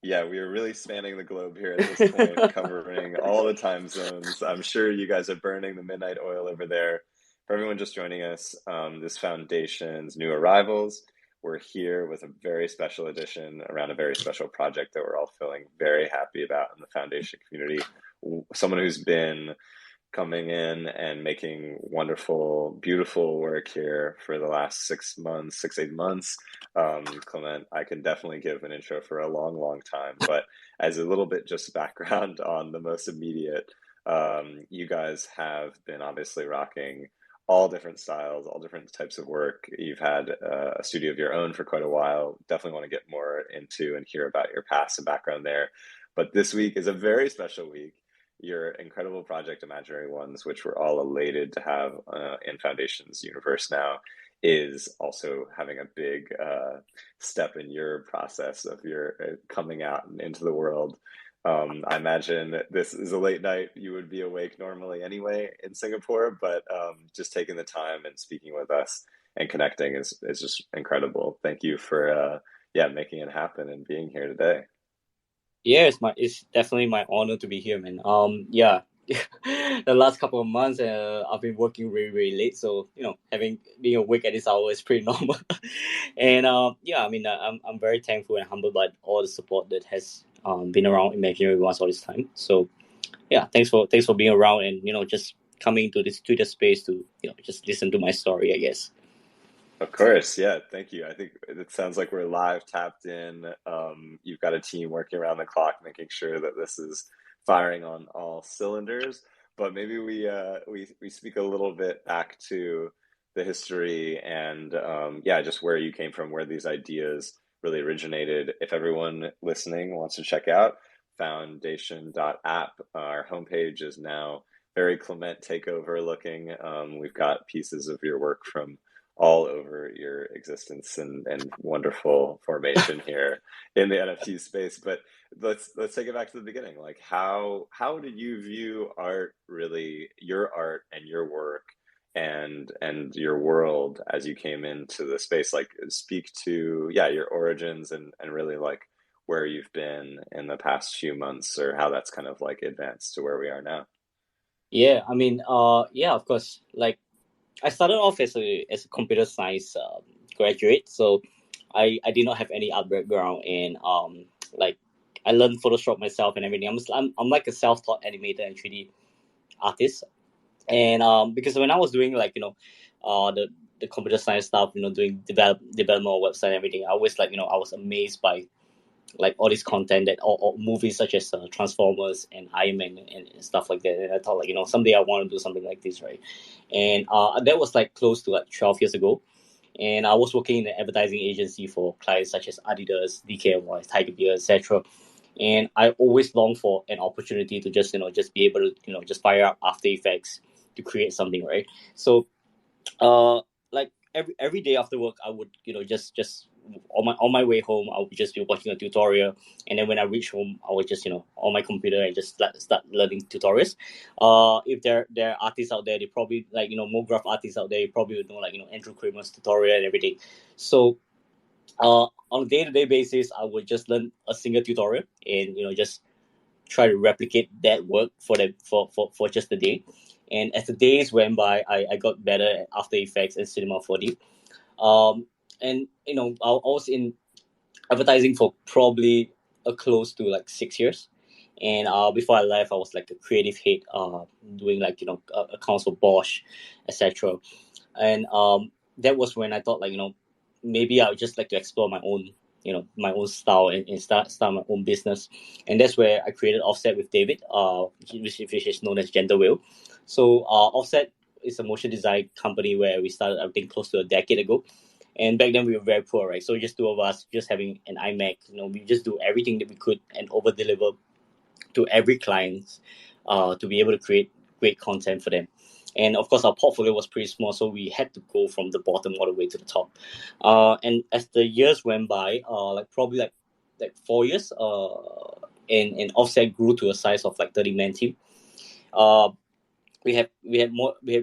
Yeah, we are really spanning the globe here at this point, covering all the time zones. I'm sure you guys are burning the midnight oil over there. For everyone just joining us, this foundation's new arrivals. We're here with a very special edition around a very special project that we're all feeling very happy about in the foundation community. Someone who's been coming in and making wonderful, beautiful work here for the last 6 months, 8 months. Clement, I can definitely give an intro for a long, long time, but as a little bit just background on the most immediate, you guys have been obviously rocking all different styles, all different types of work. You've had a studio of your own for quite a while. Definitely want to get more into and hear about your past and background there. But this week is a very special week. Your incredible project, Imaginary Ones, which we're all elated to have in Foundation's universe now, is also having a big step in your process of your coming out and into the world. I imagine this is a late night. You would be awake normally anyway in Singapore, but just taking the time and speaking with us and connecting is just incredible. Thank you for making it happen and being here today. Yeah, it's definitely my honor to be here, man. Yeah, the last couple of months, I've been working really, really late, so having being awake at this hour is pretty normal. And yeah, I mean, I'm very thankful and humbled by all the support that has been around Imaginary Ones all this time. So yeah, thanks for being around and just coming to this Twitter space to just listen to my story, I guess. Of course, yeah, thank you. I think it sounds like we're live, tapped in. You've got a team working around the clock, making sure that this is firing on all cylinders. But maybe we speak a little bit back to the history and yeah, just where you came from, where these ideas really originated. If everyone listening wants to check out foundation.app, our homepage is now very Clement takeover looking. We've got pieces of your work from all over your existence and wonderful formation here in the NFT space. But let's take it back to the beginning. Like how did you view art, really your art and your work and your world as you came into the space? Like speak to your origins and really like where you've been in the past few months or how that's kind of like advanced to where we are now. Yeah, I mean, yeah, of course. Like I started off as a computer science graduate, so I did not have any art background, and like I learned Photoshop myself and everything. I'm like a self taught animator and 3D artist, and because when I was doing like the computer science stuff, doing development of website and everything, I always like I was amazed by like all this content that or movies such as Transformers and Iron Man and stuff like that. And I thought like someday I want to do something like this, right? And that was like close to like 12 years ago. And I was working in an advertising agency for clients such as Adidas, DKNY, Tiger Beer, etc. And I always long for an opportunity to just be able to just fire up After Effects to create something, right? So like every day after work I would just on my way home I would just be watching a tutorial, and then when I reach home I would just on my computer and just start learning tutorials. If there are artists out there, they probably like more graph artists out there, you probably would know like Andrew Kramer's tutorial and everything. So on a day-to-day basis I would just learn a single tutorial and just try to replicate that work for them for just a day. And as the days went by, I got better at After Effects and Cinema 4D. And I was in advertising for probably a close to like 6 years. And before I left, I was like a creative head, doing like accounts for Bosch, etc. And that was when I thought like maybe I would just like to explore my own style and start my own business. And that's where I created Offset with David, which is known as Gender Wheel. So Offset is a motion design company where we started I think close to a decade ago. And back then we were very poor, right? So just two of us, just having an iMac, we just do everything that we could and over deliver to every client, to be able to create great content for them. And of course, our portfolio was pretty small, so we had to go from the bottom all the way to the top. And as the years went by, like probably like 4 years, and Offset grew to a size of like 30-man team. Uh, we have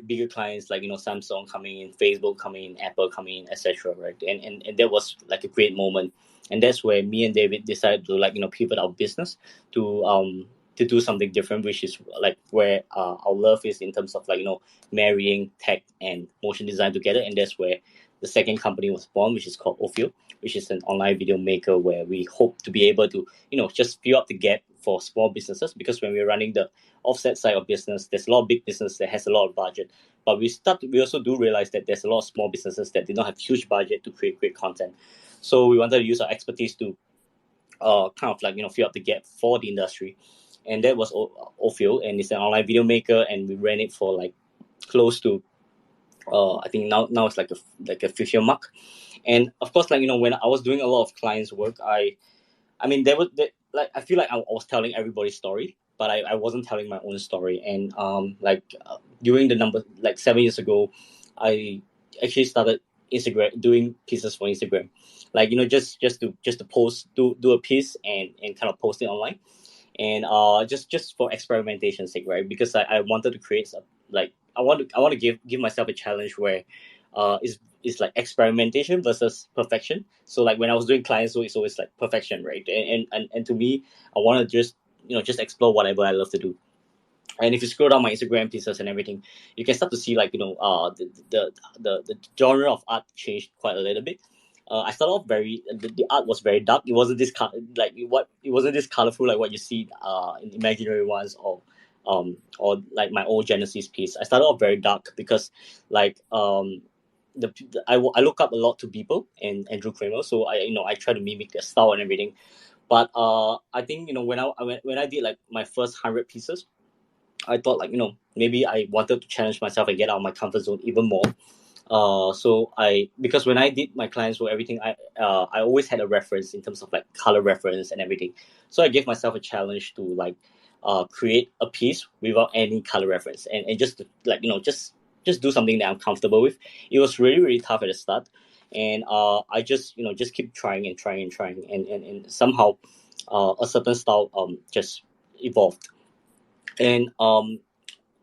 bigger clients like Samsung coming in, Facebook coming in, Apple coming in, etc. Right, and that was like a great moment, and that's where me and David decided to pivot our business to do something different, which is like where our love is in terms of marrying tech and motion design together, and that's where the second company was born, which is called Ophio, which is an online video maker where we hope to be able to just fill up the gap for small businesses, because when we're running the offset side of business, there's a lot of big business that has a lot of budget, but we also do realize that there's a lot of small businesses that did not have huge budget to create great content. So we wanted to use our expertise to kind of fill up the gap for the industry, and that was Ophio, and it's an online video maker, and we ran it for like close to I think now it's like a 5 year mark. And of course, when I was doing a lot of clients work, I mean, like I feel like I was telling everybody's story, but I wasn't telling my own story. And during the number like 7 years ago, I actually started Instagram, doing pieces for Instagram, like just to post, do a piece and kind of post it online, and just for experimentation sake, right? Because I wanted to create some, like I want to give myself a challenge where is like experimentation versus perfection. So like when I was doing clients, so it's always like perfection, right? And to me, I want to just explore whatever I love to do. And if you scroll down my Instagram pieces and everything, you can start to see like the genre of art changed quite a little bit. I started off the art was very dark. It wasn't this it wasn't this colorful like what you see in Imaginary Ones or like my old Genesis piece. I started off very dark because like I look up a lot to people and Andrew Kramer, so I try to mimic their style and everything. But I think when I did like my first 100 pieces, I thought like maybe I wanted to challenge myself and get out of my comfort zone even more. So because when I did my clients for everything, I always had a reference in terms of like color reference and everything. So I gave myself a challenge to like create a piece without any color reference, and just to, like just do something that I'm comfortable with. It was really tough at the start, and I just keep trying and trying and trying, and somehow a certain style just evolved. And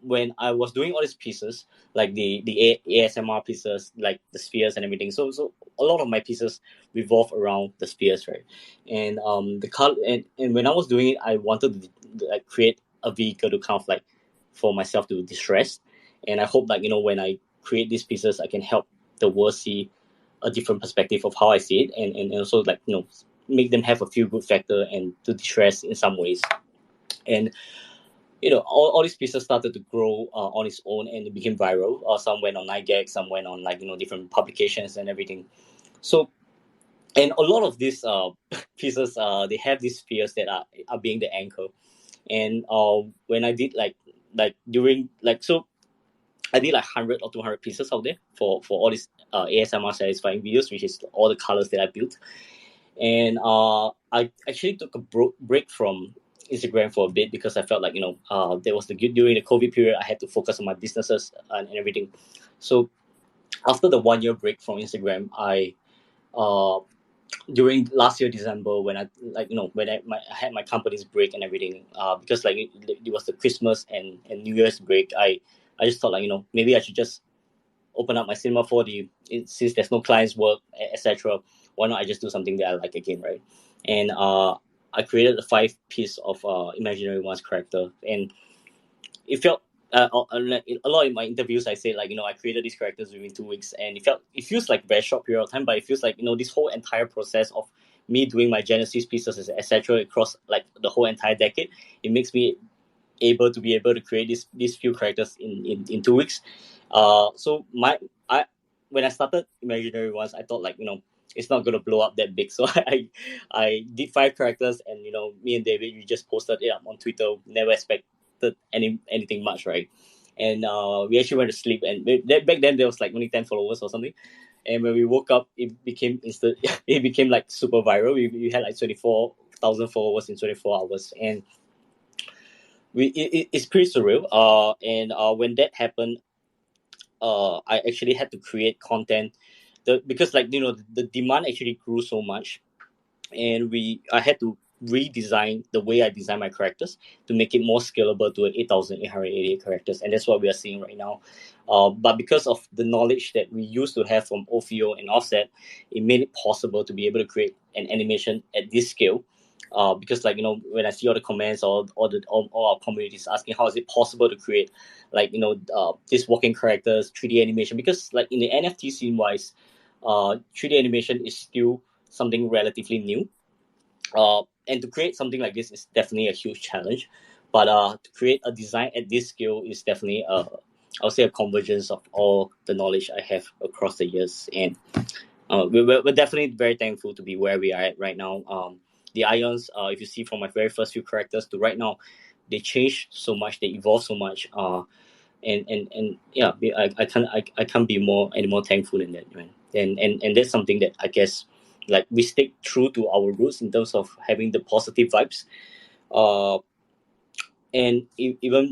when I was doing all these pieces, like the ASMR pieces, like the spheres and everything, so a lot of my pieces revolve around the spheres, right? And the color, and when I was doing it, I wanted to like create a vehicle to kind of like for myself to distress, and I hope like when I create these pieces, I can help the world see a different perspective of how I see it, and also like make them have a feel good factor and to distress in some ways. And all these pieces started to grow on its own, and it became viral. Some went on 9gag, some went on like different publications and everything. So, and a lot of these pieces, they have these spheres that are being the anchor. And when I did like during like so I did like 100 or 200 pieces out there for all these ASMR satisfying videos, which is all the colors that I built. And I actually took a break from Instagram for a bit because I felt like there was during the COVID period, I had to focus on my businesses and everything. So after the 1 year break from Instagram, I uh during last year December, when I like when I had my company's break and everything, because like it was the Christmas and New Year's break, I just thought like maybe I should just open up my cinema 4D since there's no clients work, etc. Why not I just do something that I like again, right? And I created a 5 piece of Imaginary Ones character, and it felt a lot in my interviews I said like I created these characters within 2 weeks, and it feels like a very short period of time, but it feels like this whole entire process of me doing my Genesis pieces etc across like the whole entire decade, it makes me able to create these few characters in 2 weeks. So I when I started Imaginary Ones, I thought like it's not gonna blow up that big. So I did 5 characters, and me and David, we just posted it up on Twitter. Never expected anything much, right? And we actually went to sleep, and back then there was like only 10 followers or something. And when we woke up, it became instant. It became like super viral. We had like 24,000 followers in 24 hours, and it's pretty surreal. And when that happened, I actually had to create content, because like the demand actually grew so much, and I had to redesign the way I design my characters to make it more scalable to 8,888 characters, and that's what we are seeing right now. But because of the knowledge that we used to have from OFIO and Offset, it made it possible to be able to create an animation at this scale. Because when I see all the comments or all our communities asking how is it possible to create these walking characters 3D animation, because like in the NFT scene wise, 3D animation is still something relatively new. And to create something like this is definitely a huge challenge. But to create a design at this scale is definitely I'll say a convergence of all the knowledge I have across the years. And we're definitely very thankful to be where we are at right now. The ions, if you see from my very first few characters to right now, they changed so much, they evolved so much. And yeah, I can't be any more thankful than that, man. And that's something that I guess like we stick true to our roots in terms of having the positive vibes. Uh, and even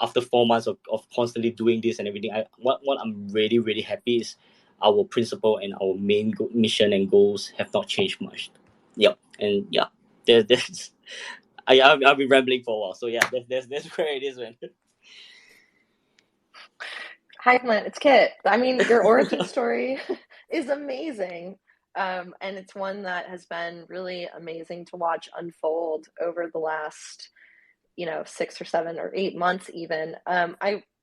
after 4 months of constantly doing this and everything, what I'm really really happy is our principle and our main mission and goals have not changed much. Yep. And yeah, there's I've been rambling for a while, so yeah, that's where it is, man. Hi, Clement. It's Kyt. I mean, your origin story is amazing. And it's one that has been really amazing to watch unfold over the last, 6 or 7 or 8 months even.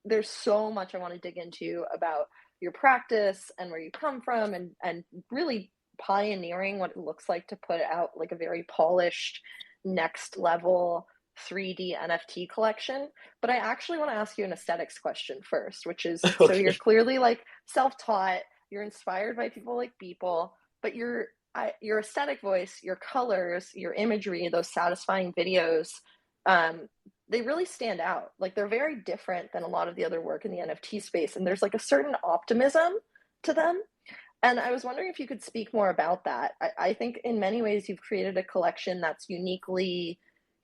There's so much I want to dig into about your practice and where you come from, and really pioneering what it looks like to put out like a very polished next level 3D NFT collection. But I actually want to ask you an aesthetics question first, which is so you're clearly like self-taught, you're inspired by people like Beeple, but your aesthetic voice, your colors, your imagery, those satisfying videos, they really stand out. Like they're very different than a lot of the other work in the NFT space, and there's like a certain optimism to them. And I was wondering if you could speak more about that. I think in many ways you've created a collection that's uniquely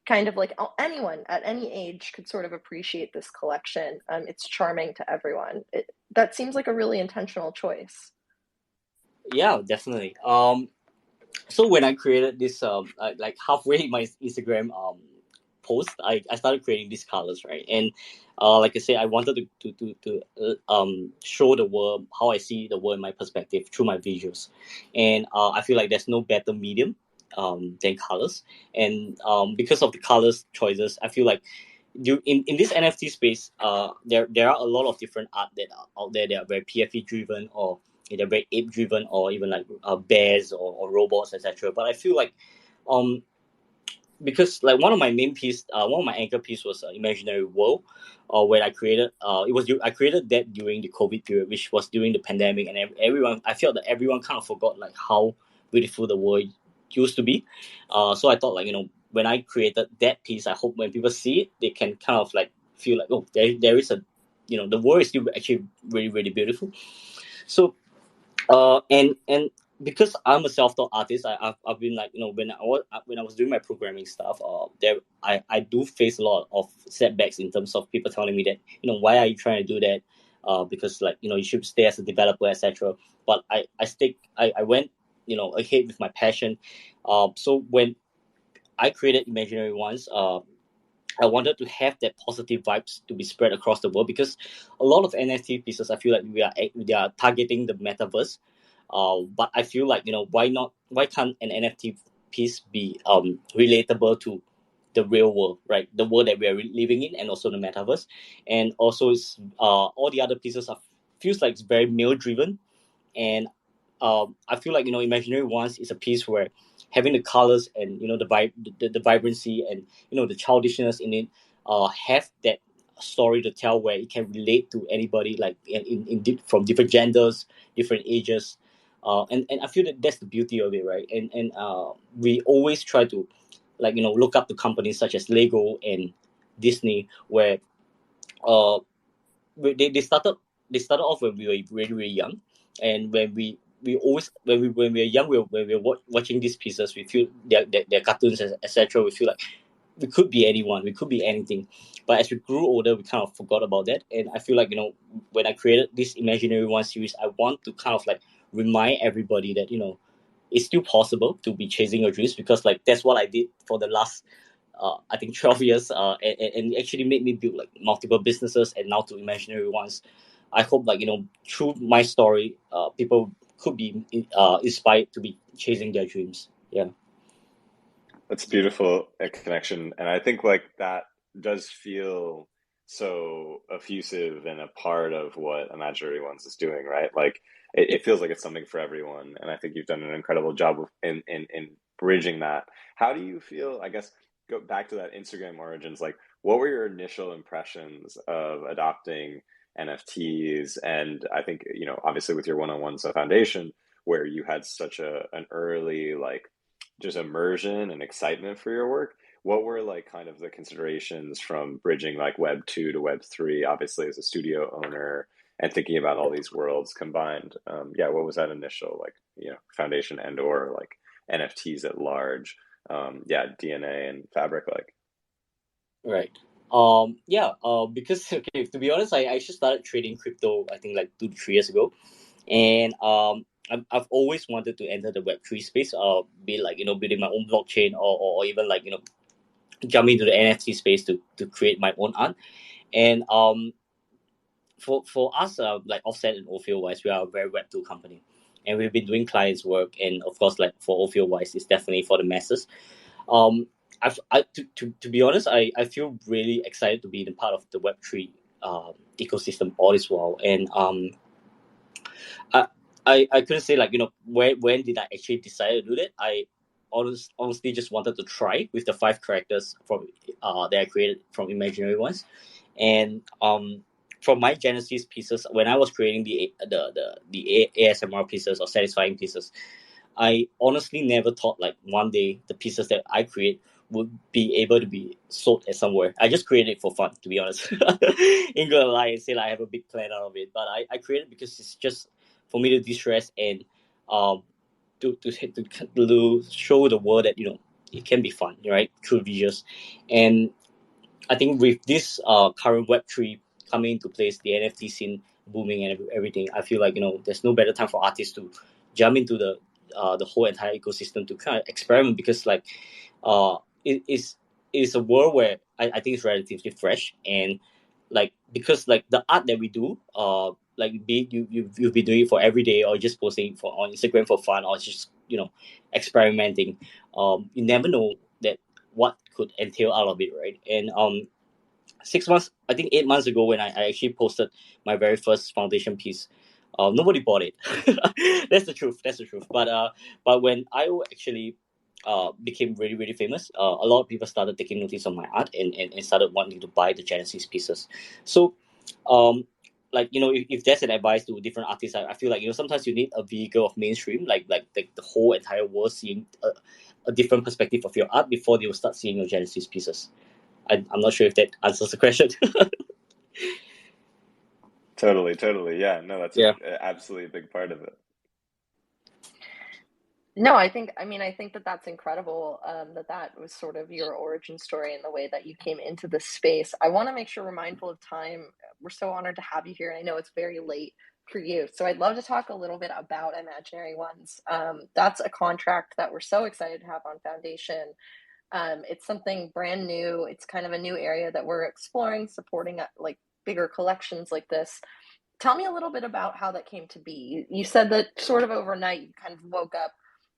kind of like anyone at any age could sort of appreciate this collection. It's charming to everyone. That seems like a really intentional choice. Yeah, definitely. So when I created this, like halfway in my Instagram post, I started creating these colors, right? And like I said, I wanted to show the world how I see the world in my perspective through my visuals, and I feel like there's no better medium than colors. And because of the colors choices, I feel like in this NFT space, there are a lot of different art that are out there that are very PFE driven, or they're very ape driven, or even like bears or robots, etc. But I feel like because like one of my anchor piece was Imaginary World, where I created I created that during the COVID period, which was during the pandemic, and everyone, I felt that everyone kind of forgot like how beautiful the world used to be. So I thought, like, when I created that piece, I hope when people see it, they can kind of like feel like, oh, there is a, the world is still actually really really beautiful. So and because I'm a self-taught artist, I've been like, when I was doing my programming stuff, I do face a lot of setbacks in terms of people telling me that, why are you trying to do that, because like, you should stay as a developer, etc. But I went, ahead with my passion. So when I created Imaginary Ones, I wanted to have that positive vibes to be spread across the world, because a lot of NFT pieces, I feel like they are targeting the metaverse. But I feel like, why can't an NFT piece be relatable to the real world, right? The world that we are living in, and also the metaverse. And also it's all the other pieces feels like it's very male driven. And I feel like, Imaginary Ones is a piece where having the colors and, the vibrancy and, the childishness in it, have that story to tell where it can relate to anybody, like from different genders, different ages. And I feel that that's the beauty of it, right? And we always try to, like, look up to companies such as Lego and Disney, where uh they started off when we were really really young. And when we always, when we are young, when we're watching these pieces, we feel their cartoons, etc. We feel like we could be anyone, we could be anything. But as we grew older, we kind of forgot about that. And I feel like, when I created this Imaginary One series, I want to kind of like remind everybody that, it's still possible to be chasing your dreams, because like that's what I did for the last I think 12 years, and it actually made me build like multiple businesses, and now to imaginary ones. I hope like through my story, people could be inspired to be chasing their dreams. Yeah. That's beautiful connection, and I think like that does feel so effusive and a part of what Imaginary Ones is doing, right? Like it feels like it's something for everyone, and I think you've done an incredible job in bridging that. How do you feel? I guess go back to that Instagram origins. Like, what were your initial impressions of adopting NFTs? And I think obviously with your one-on-one foundation, where you had such an early like just immersion and excitement for your work. What were like kind of the considerations from bridging like Web 2 to Web 3, obviously as a studio owner and thinking about all these worlds combined? Yeah, what was that initial like, foundation and or like NFTs at large? Yeah, DNA and Fabric like. Right. Yeah. Because okay, to be honest, I actually started trading crypto, I think like 2 to 3 years ago, and I've always wanted to enter the Web3 space. Be like building my own blockchain, or even like jump into the NFT space to create my own art. And for us, like Offset and Ophio Wise, we are a very Web2 company, and we've been doing clients work, and of course, like for Ophio Wise, it's definitely for the masses. Um, to be honest, I feel really excited to be in part of the Web3 ecosystem all this while, and I, I couldn't say like when did I actually decide to do that. I honestly just wanted to try with the 5 characters from that I created from imaginary ones, and from my Genesis pieces, when I was creating the ASMR pieces or satisfying pieces, I honestly never thought like one day the pieces that I create would be able to be sold at somewhere. I just created it for fun, to be honest. Ain't gonna lie and say like I have a big plan out of it, but I created it because it's just for me to de-stress and um to show the world that it can be fun, right? Through visuals. And I think with this current Web3 coming into place, the NFT scene booming and everything, I feel like there's no better time for artists to jump into the whole entire ecosystem to kind of experiment, because like it is a world where I think it's relatively fresh, and like because like the art that we do like be it you've been doing it for every day, or just posting for on Instagram for fun, or just experimenting. You never know that what could entail out of it, right? And 6 months, I think 8 months ago, when I actually posted my very first foundation piece, nobody bought it. That's the truth. That's the truth. But when I actually became really really famous, a lot of people started taking notice of my art, and started wanting to buy the Genesis pieces. So, like if there's an advice to different artists, I feel like sometimes you need a vehicle of mainstream, like the whole entire world seeing a different perspective of your art before they will start seeing your Genesis pieces. I'm not sure if that answers the question. Totally. Yeah, no, that's Yeah. absolutely a big part of it. No, I think that that's incredible, that was sort of your origin story and the way that you came into this space. I want to make sure we're mindful of time. We're so honored to have you here, and I know it's very late for you. So I'd love to talk a little bit about Imaginary Ones. That's a contract that we're so excited to have on Foundation. It's something brand new. It's kind of a new area that we're exploring, supporting like bigger collections like this. Tell me a little bit about how that came to be. You said that sort of overnight you kind of woke up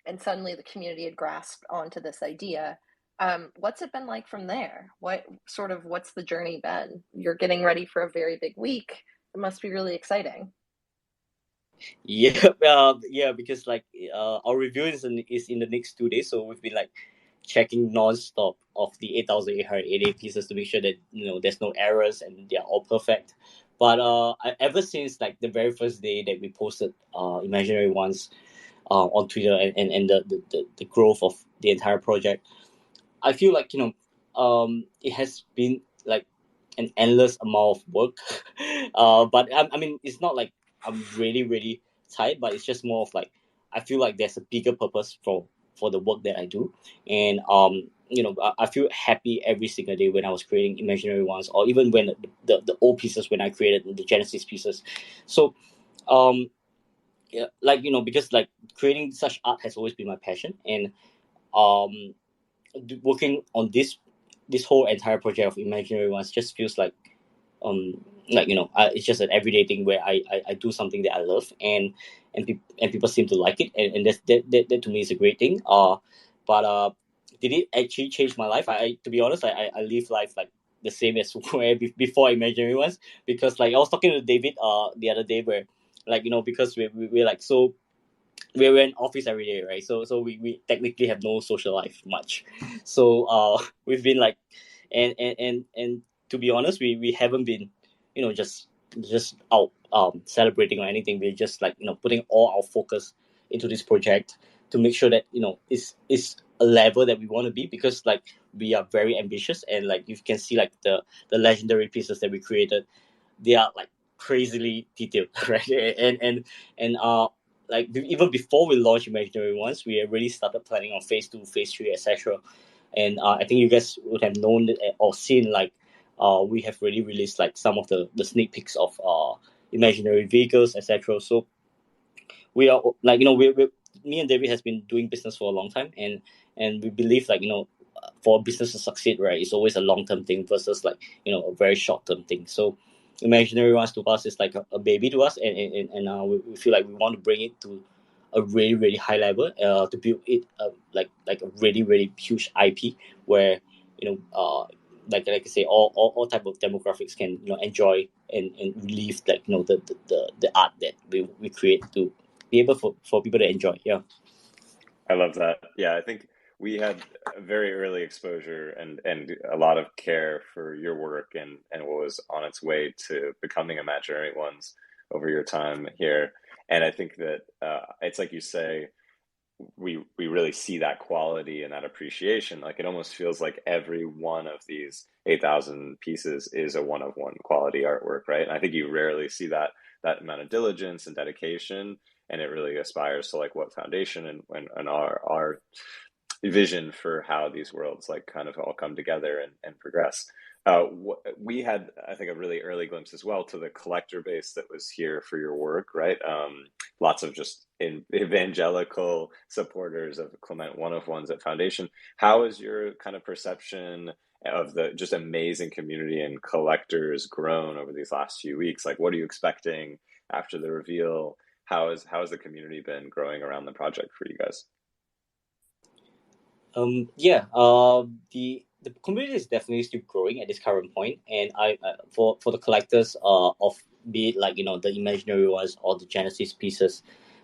and suddenly the community had grasped onto this idea. What's it been like from there? What's the journey been? You're getting ready for a very big week. It must be really exciting. Yeah, yeah, because like our review is in the next 2 days, so we've been like checking non-stop of the 8,888 pieces to make sure that there's no errors and they're all perfect. But ever since like the very first day that we posted imaginary ones on Twitter, and the growth of the entire project, I feel like it has been like an endless amount of work. But I mean, it's not like I'm really really tired, but it's just more of like I feel like there's a bigger purpose for the work that I do, and I feel happy every single day when I was creating imaginary ones, or even when the old pieces when I created the Genesis pieces. So like because like creating such art has always been my passion, and um working on this whole entire project of imaginary ones just feels um like it's just an everyday thing where I do something that I love, and people seem to like it, and that to me is a great thing. But did it actually change my life? To be honest, I live life like the same as where before imaginary ones, because like I was talking to David the other day, where like because we're like so we're in office every day, right? So we technically have no social life much. So we've been like, and to be honest, we haven't been, just out celebrating or anything. We're just like putting all our focus into this project to make sure that it's a level that we want to be, because like we are very ambitious, and like you can see like the legendary pieces that we created, they are like crazily detailed, right? And like even before we launched imaginary ones, we already started planning on phase 2, phase 3, etc. And I think you guys would have known or seen like we have already released like some of the sneak peeks of imaginary vehicles, etc. So we are like we me and David has been doing business for a long time, and we believe like for a business to succeed, right, it's always a long term thing versus like a very short term thing. So imaginary ones to us is like a baby to us, and we feel like we want to bring it to a really really high level, to build it like a really really huge IP where like I say, all type of demographics can enjoy and relieve like the art that we create to be able for people to enjoy. Yeah. I love that. Yeah, I think we had a very early exposure and a lot of care for your work and what was on its way to becoming imaginary ones over your time here. And I think that it's like you say, we really see that quality and that appreciation. Like it almost feels like every one of these 8,000 pieces is a one of one quality artwork, right? And I think you rarely see that amount of diligence and dedication, and it really aspires to like what foundation and our vision for how these worlds like kind of all come together and progress. We had, I think, a really early glimpse as well to the collector base that was here for your work, right? Lots of just evangelical supporters of Clement One of Ones at Foundation. How is your kind of perception of the just amazing community and collectors grown over these last few weeks? Like, what are you expecting after the reveal? How has the community been growing around the project for you guys? Yeah. The community is definitely still growing at this current point, and I for the collectors of be it like the imaginary ones or the Genesis pieces,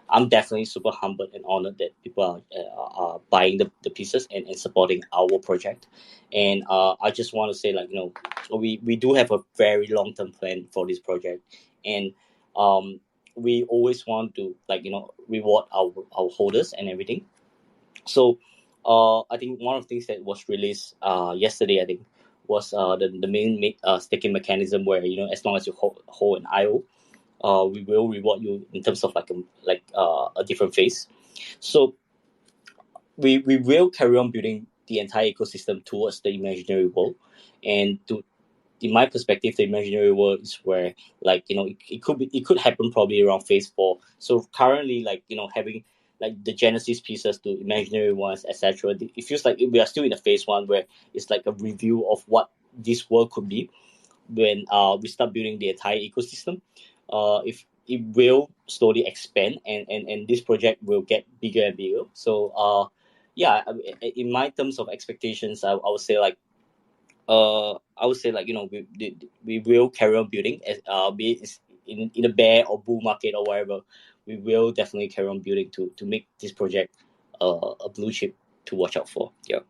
I'm definitely super humbled and honored that people are buying the pieces and supporting our project. And I just want to say like we do have a very long term plan for this project, and um we always want to like reward our holders and everything. So, I think one of the things that was released yesterday, I think, was the main staking mechanism where as long as you hold an IO, we will reward you in terms of a different phase. So we will carry on building the entire ecosystem towards the imaginary world, and to in my perspective, the imaginary world is where like it could happen probably around phase 4. So currently, like having like the Genesis pieces to imaginary ones, etc. It feels like we are still in the phase 1 where it's like a review of what this world could be when we start building the entire ecosystem. If it will slowly expand, and this project will get bigger and bigger. So yeah, in my terms of expectations, I would say like I would say like we will carry on building as be it in a bear or bull market or whatever. We will definitely carry on building to make this project a blue chip to watch out for. Yeah.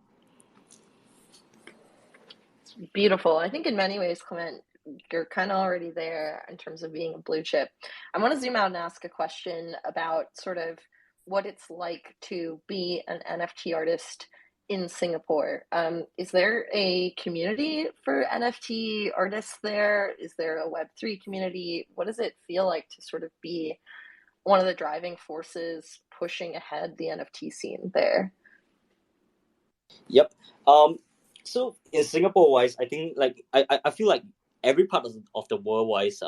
Beautiful. I think in many ways, Clement, you're kind of already there in terms of being a blue chip. I want to zoom out and ask a question about sort of what it's like to be an NFT artist in Singapore. Is there a community for NFT artists there? Is there a Web3 community? What does it feel like to sort of be one of the driving forces pushing ahead the NFT scene there? Yep. So in Singapore wise, I think like I feel like every part of the world wise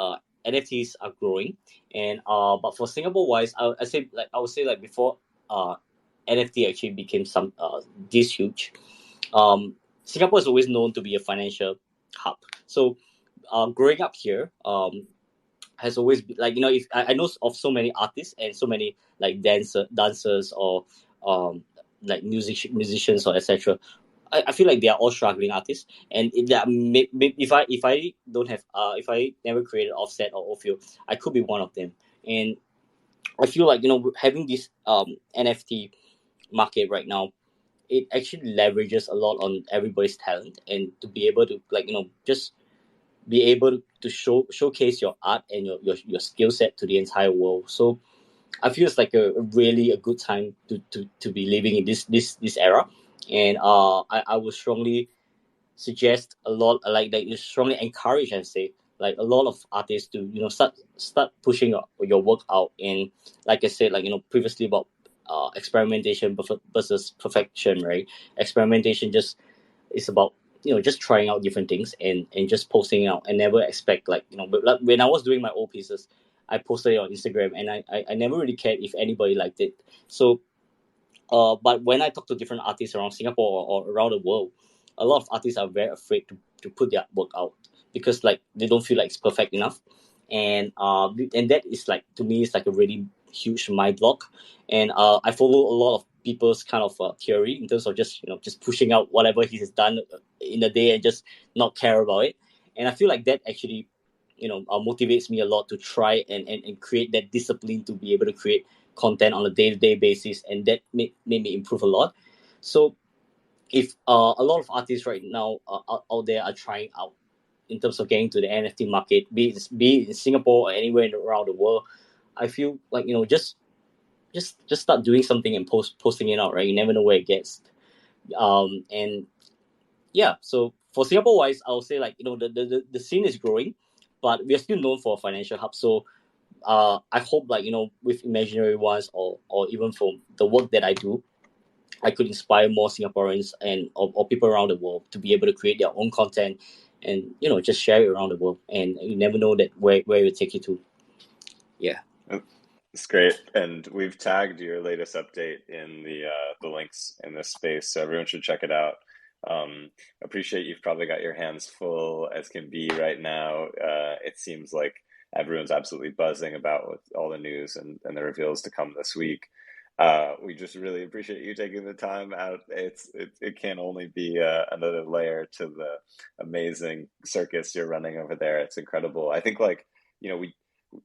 NFTs are growing, and but for Singapore wise, I would say like before NFT actually became this huge. Singapore is always known to be a financial hub. So growing up here, has always been like, if I know of so many artists and so many like dancers or like musicians or etc. I feel like they are all struggling artists, and if I don't have if I never created Offset or Ophio, I could be one of them. And I feel like, having this NFT market right now, it actually leverages a lot on everybody's talent, and to be able to like, just be able to showcase your art and your skill set to the entire world. So I feel it's like a really a good time to be living in this era. And I would strongly suggest a lot, like you strongly encourage and say like a lot of artists to, start pushing your work out. And like I said, like, previously about experimentation versus perfection, right? Experimentation just is about, just trying out different things and just posting it out, and never expect like, but like when I was doing my old pieces, I posted it on Instagram, and I never really cared if anybody liked it. So but when I talk to different artists around Singapore or around the world, a lot of artists are very afraid to put their work out, because like they don't feel like it's perfect enough. And that is like, to me, it's like a really huge mind block. And I follow a lot of people's kind of theory in terms of just, just pushing out whatever he has done in a day and just not care about it. And I feel like that actually, motivates me a lot to try and create that discipline to be able to create content on a day-to-day basis, and that made me improve a lot. So if a lot of artists right now out there are trying out in terms of getting to the NFT market, be it in Singapore or anywhere around the world, I feel like, just start doing something and posting it out, right? You never know where it gets. And yeah, so for Singapore wise, I'll say like, the scene is growing, but we are still known for a financial hub. So I hope like, with Imaginary Ones, or even from the work that I do, I could inspire more Singaporeans or people around the world to be able to create their own content, and just share it around the world. And you never know that where it will take you to. Yeah. It's great, and we've tagged your latest update in the links in this space, so everyone should check it out. Appreciate you've probably got your hands full as can be right now. It seems like everyone's absolutely buzzing about with all the news and the reveals to come this week. We just really appreciate you taking the time out. It can only be another layer to the amazing circus you're running over there. It's incredible. I think like,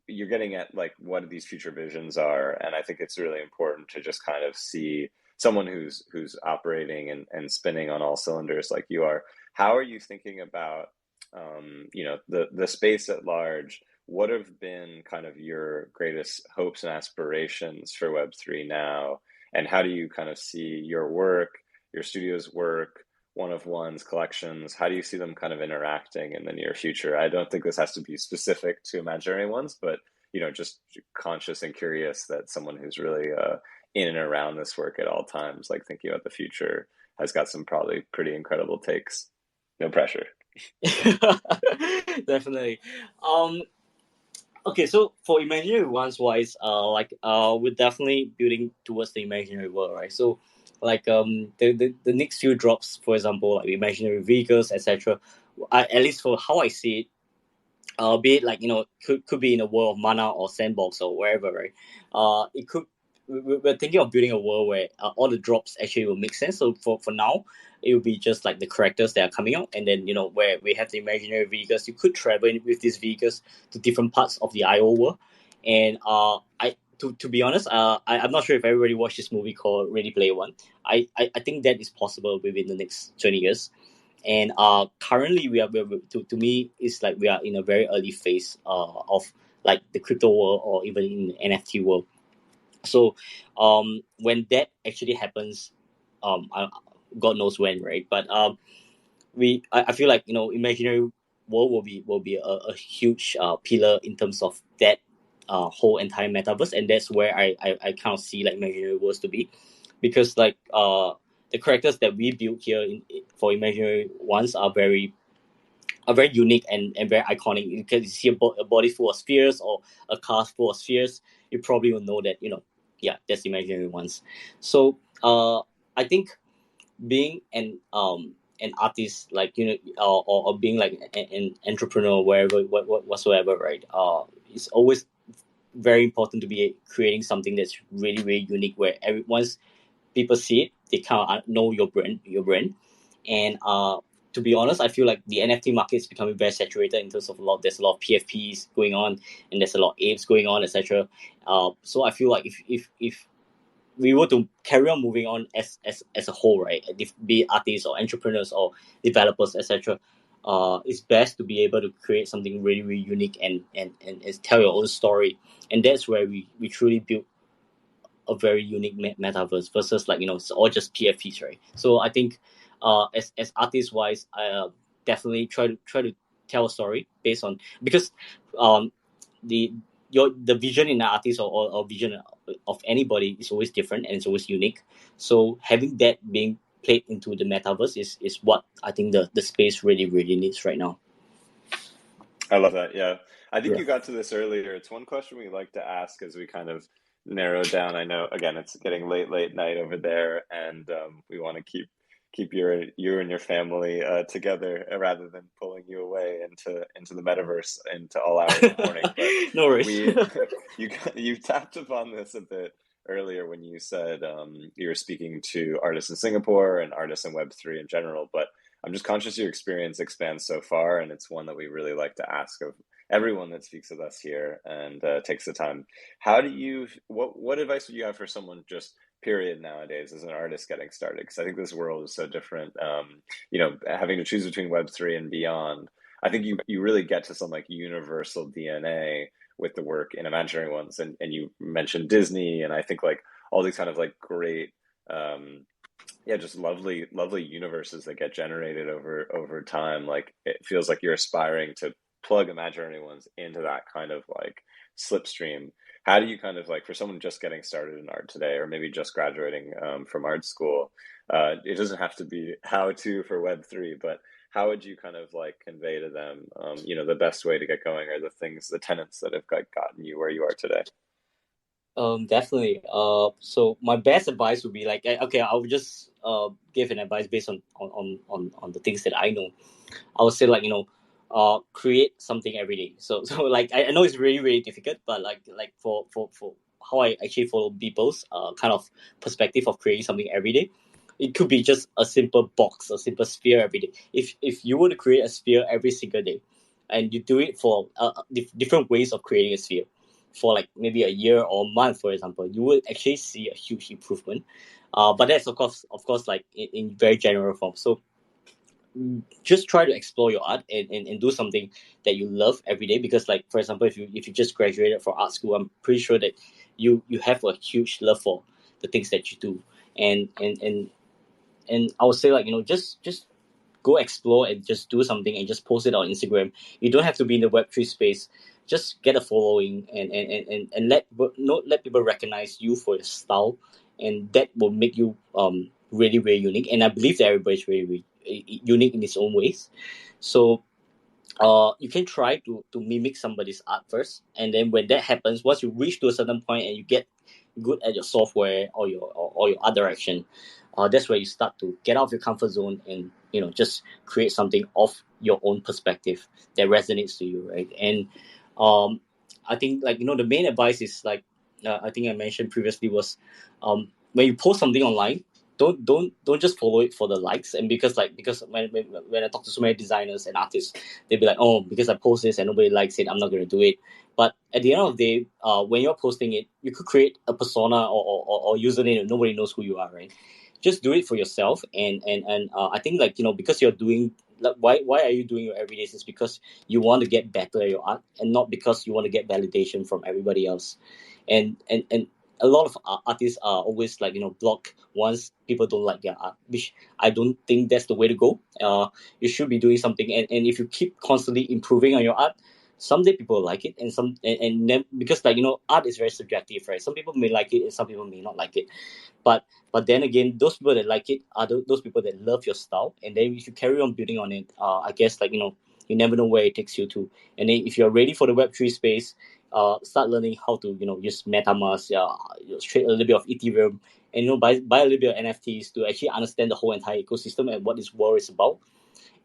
you're getting at like what these future visions are, and I think it's really important to just kind of see someone who's operating and spinning on all cylinders like you are. How are you thinking about the space at large? What have been kind of your greatest hopes and aspirations for Web3 now, and how do you kind of see your work, your studio's work, one of one's collections, how do you see them kind of interacting in the near future? I don't think this has to be specific to imaginary ones, but just conscious and curious that someone who's really in and around this work at all times, like thinking about the future, has got some probably pretty incredible takes. No pressure. Definitely. Okay, so for imaginary ones wise, we're definitely building towards the imaginary world, right? So like the next few drops, for example, like imaginary vehicles, etc. At least for how I see it, be it like, could be in a world of mana or sandbox or wherever, right? It could we're thinking of building a world where all the drops actually will make sense. So for now, it will be just like the characters that are coming out, and then where we have the imaginary vehicles, you could travel with these vehicles to different parts of the IO world. And I to be honest, I'm not sure if everybody watched this movie called Ready Player One. I think that is possible within the next 20 years. And currently we're to me, it's like we are in a very early phase of like the crypto world or even in the NFT world. So when that actually happens, God knows when, right? But I feel like, imaginary world will be a huge pillar in terms of that whole entire metaverse. And that's where I kind of see like imaginary worlds to be, because like the characters that we build here for imaginary ones are very are very unique and very iconic. You can see a body full of spheres or a car full of spheres, you probably will know that, yeah, that's imaginary ones. So I think being an artist, like, or being like an entrepreneur, wherever, whatsoever, right? It's always very important to be creating something that's really, really unique, where once people see it, they kind of know your brand. And to be honest, I feel like the NFT market is becoming very saturated in terms of there's a lot of PFPs going on, and there's a lot of apes going on, etc. So I feel like if we were to carry on moving on as a whole, right? Be it artists or entrepreneurs or developers, etc. It's best to be able to create something really, really unique and tell your own story, and that's where we truly build a very unique metaverse versus, like, it's all just PFPs, right? So I think, as artist wise, I definitely try to tell a story based on, because the the vision in an artist, or vision of anybody, is always different and it's always unique. So having that being played into the metaverse is what I think the space really, really needs right now. I love that. Yeah. I think Yeah. you got to this earlier. It's one question we like to ask as we kind of narrow down. I know, again, it's getting late night over there, and we want to keep you and your family together, rather than pulling you away into the metaverse into all hours of the morning. But No worries. you tapped upon this a bit earlier when you said you were speaking to artists in Singapore and artists in Web3 in general, but I'm just conscious your experience expands so far, and it's one that we really like to ask of everyone that speaks with us here and takes the time. What advice would you have for someone just period nowadays as an artist getting started? Because I think this world is so different. Having to choose between Web3 and beyond, I think you really get to some like universal DNA with the work in Imaginary Ones, and you mentioned Disney, and I think like all these kind of like great. Yeah, just lovely universes that get generated over time. Like, it feels like you're aspiring to plug imaginary ones into that kind of like slipstream. How do you kind of, like, for someone just getting started in art today, or maybe just graduating from art school, it doesn't have to be how to for Web3, but how would you kind of like convey to them, the best way to get going, or the tenets that have gotten you where you are today? Definitely. So my best advice would be like, okay, I would just give an advice based on the things that I know. I would say, like, create something every day. So like, I know it's really, really difficult, but like for how I actually follow people's kind of perspective of creating something every day, it could be just a simple box, a simple sphere every day. If you were to create a sphere every single day, and you do it for different ways of creating a sphere, for like maybe a year or a month, for example, you will actually see a huge improvement. But that's of course like in very general form. So just try to explore your art and do something that you love every day, because, like, for example, if you just graduated from art school, I'm pretty sure that you have a huge love for the things that you do. And I would say, like, just go explore and just do something and just post it on Instagram. You don't have to be in the Web3 space. Just get a following and let people recognize you for your style, and that will make you really, really unique. And I believe that everybody's really, really unique in its own ways. So you can try to mimic somebody's art first, and then when that happens, once you reach to a certain point and you get good at your software or your art direction, that's where you start to get out of your comfort zone and just create something of your own perspective that resonates to you, right? And I think, like, the main advice is, like, I think I mentioned previously, was when you post something online, don't just follow it for the likes. And because when I talk to so many designers and artists, they'll be like, oh, because I post this and nobody likes it, I'm not going to do it. But at the end of the day, when you're posting it, you could create a persona or username and nobody knows who you are, right? Just do it for yourself. And I think, like, because you're doing, like, why are you doing your everyday? Is because you want to get better at your art, and not because you want to get validation from everybody else. And a lot of artists are always, like, blocked once people don't like their art, which I don't think that's the way to go. You should be doing something, and if you keep constantly improving on your art, someday people will like it, and then, because, like, art is very subjective, right? Some people may like it and some people may not like it. But then again, those people that like it are those people that love your style, and then if you carry on building on it, I guess, like, You never know where it takes you to. And then if you're ready for the Web3 space, start learning how to use MetaMask, trade a little bit of Ethereum, and buy a little bit of NFTs to actually understand the whole entire ecosystem and what this world is about.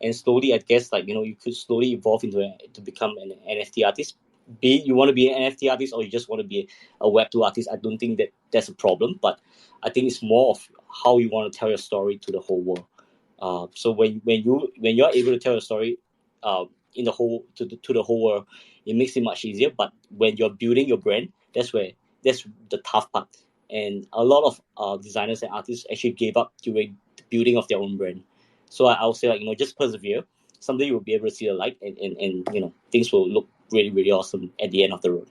And slowly, I guess, you could slowly evolve to become an NFT artist. Be it you want to be an NFT artist or you just want to be a Web2 artist, I don't think that that's a problem. But I think it's more of how you want to tell your story to the whole world. So when you're able to tell a story, in the whole to the whole world, it makes it much easier. But when you're building your brand, that's the tough part. And a lot of designers and artists actually gave up during the building of their own brand. So I'll say, just persevere. Someday you will be able to see the light, and things will look really, really awesome at the end of the road.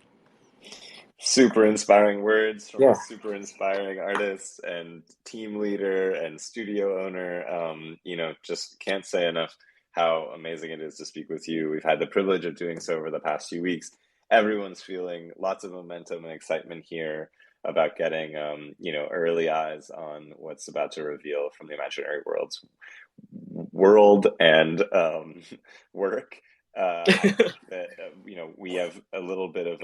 Super inspiring words from a super inspiring artist and team leader and studio owner. Just can't say enough how amazing it is to speak with you. We've had the privilege of doing so over the past few weeks. Everyone's feeling lots of momentum and excitement here about getting, early eyes on what's about to reveal from the Imaginary World's world and work. I think that we have a little bit of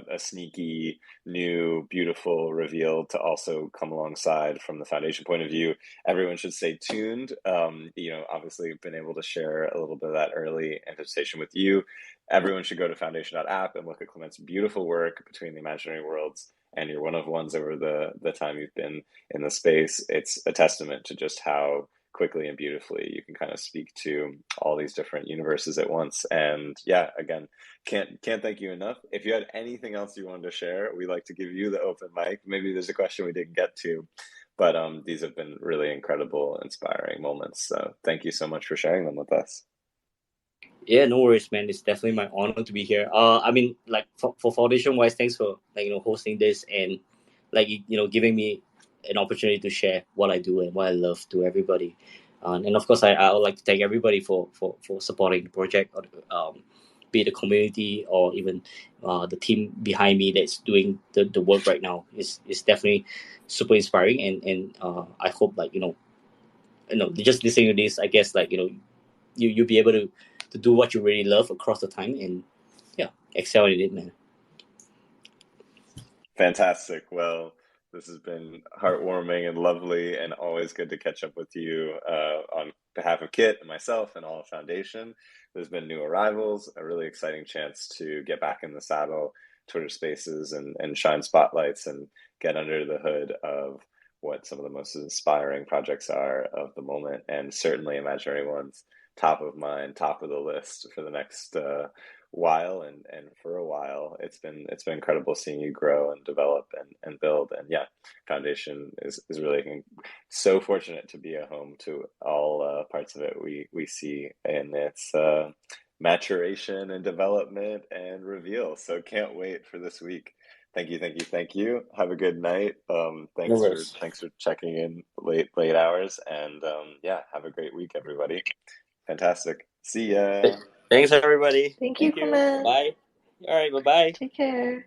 a sneaky, new, beautiful reveal to also come alongside from the foundation point of view. Everyone should stay tuned. Obviously, we've been able to share a little bit of that early anticipation with you. Everyone should go to foundation.app and look at Clement's beautiful work between the Imaginary Worlds and your one of ones over the time you've been in the space. It's a testament to just how quickly and beautifully you can kind of speak to all these different universes at once. And yeah, again, can't thank you enough. If you had anything else you wanted to share, we like to give you the open mic. Maybe there's a question we didn't get to, but these have been really incredible, inspiring moments. So thank you so much for sharing them with us. Yeah, no worries, man. It's definitely my honor to be here. For foundation wise, thanks for hosting this and giving me an opportunity to share what I do and what I love to everybody. And of course, I would like to thank everybody for supporting the project, or be it the community or even the team behind me that's doing the work right now. It's definitely super inspiring, and I hope just listening to this, I guess you'll be able to do what you really love across the time and excel in it, man. Fantastic. Well, this has been heartwarming and lovely, and always good to catch up with you on behalf of Kyt and myself and all of Foundation. There's been new arrivals, a really exciting chance to get back in the saddle, Twitter Spaces, and shine spotlights and get under the hood of what some of the most inspiring projects are of the moment, and certainly Imaginary Ones, top of mind, top of the list for the next while, and for a while. It's been incredible seeing you grow and develop and build. And yeah, Foundation is really so fortunate to be a home to all parts of it we see in its maturation and development and reveal. So can't wait for this week. Thank you. Have a good night. Thanks for checking in late hours, and have a great week, everybody. Fantastic. See ya. Thanks, everybody. Thank you, Clement. Bye. All right, bye-bye. Take care.